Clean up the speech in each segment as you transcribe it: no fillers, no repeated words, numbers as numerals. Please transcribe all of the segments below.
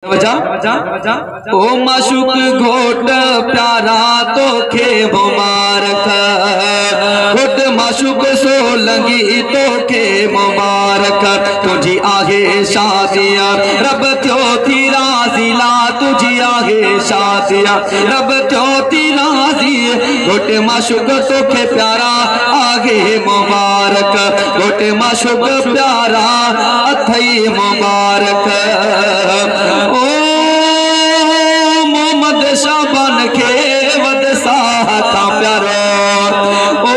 ओ माशूक घोट प्यारा तोखे मुबारक, घोट माशूक सोलंगी तोखे मुबारक। तुझी आहे शादिया रब थियो थी राज़ी, ला तुझी आहे शादिया रब थियो थी राज़ी। घोट माशूक तोखे प्यारा आहे मुबारक, घोट माशूक प्यारा अथई मुबारक। ओ मोहम्मद शाबान के वद साह था प्यारो, ओ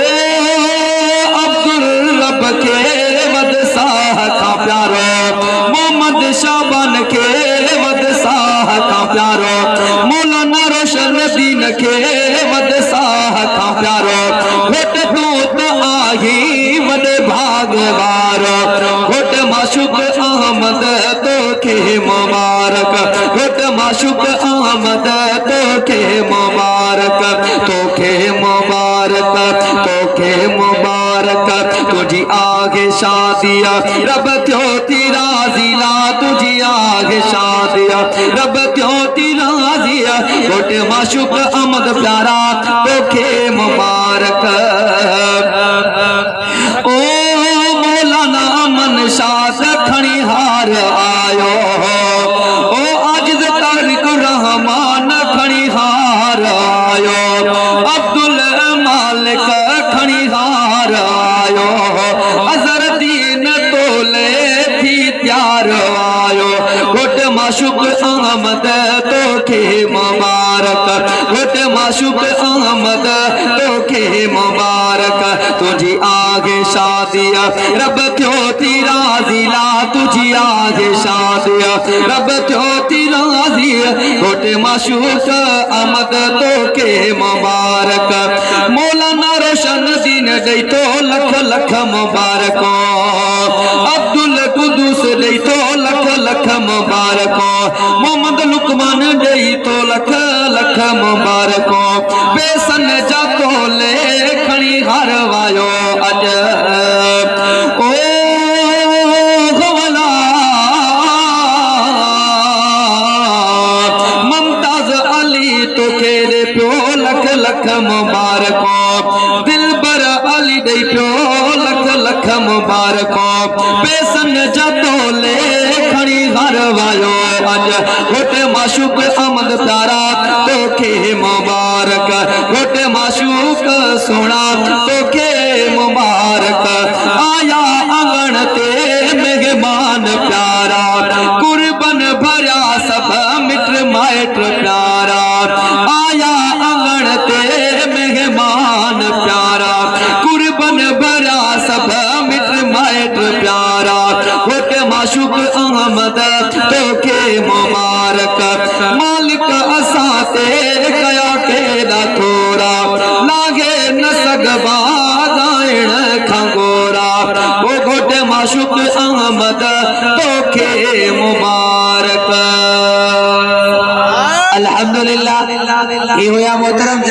अब्दुल रब के वद साह था प्यारो, मोहम्मद शाबान के वद साह था प्यारो, मौलाना रोशन दीन के वद साह था प्यारो। घोट तू तो आही वडे भागवारो, घोट माशूक अहमद तोखे मुबारक, घोट माशूक अहमद तोखे मुबारक, तोखे मुबारक, तोखे मुबारक। तुझी आगे शादिया रब थियो थी राज़ी, ला तुझी आगे शादिया रब थियो थी राज़ी। घोट माशूक अहमद प्यारा तोखे मुबारक। ओ मौलाना मन शाद खणी हार आयो, ओ आजिज़ तारिक रहमान खणी हार आयो, अब्दुल मालिक खणी हार आयो, अज़र दीन तोले थी त्यार आयो। घोट माशूक अहमद तोखे मुबारक, घोट माशूक अहमद तोखे मुबारक। तुझी आगे शादिया रब थियो थी राज़ी, ला तुझी आगे शादिया रब थियो थी राज़ी। घोट माशूक अहमद तोखे मुबारक, मौलाना रोशन दीन दई तो लख लख मुबारक, अब्दुल कुदूस दई तो लख लख मुबारक, मोहम्मद लुकमान दई तो लख लख मुबारक। बेसन जा तोले खणी हार वायो अज, ओ गवला मुमताज अली तोखे दे पियो लख लख मुबारक, दिलबर अली दई पियो लख लख मुबारक। बेसन जा तोले खणी हार वायो अज, घोट माशूक अहमद प्यारा तोखे मुबारक, घोट माशूक सोना तोखे मुबारक। आया आंगण ते मेहमान प्यारा, कुर्बन भरिया सब मित्र माइट प्यारा। आया आंगण ते मेहमान प्यारा, कुर्बन भरिया सब मित्र माइट प्यारा। घोट माशूक अहमद तोखे मुबारक, मालिक असां ते कया केदा थोरा, लागे न सगबा ॻाइण खां गोरा। ओ घोट माशूक अहमद तोखे मुबारक। अल्हम्दुलिल्लाह। ये हुआ मोहतरम।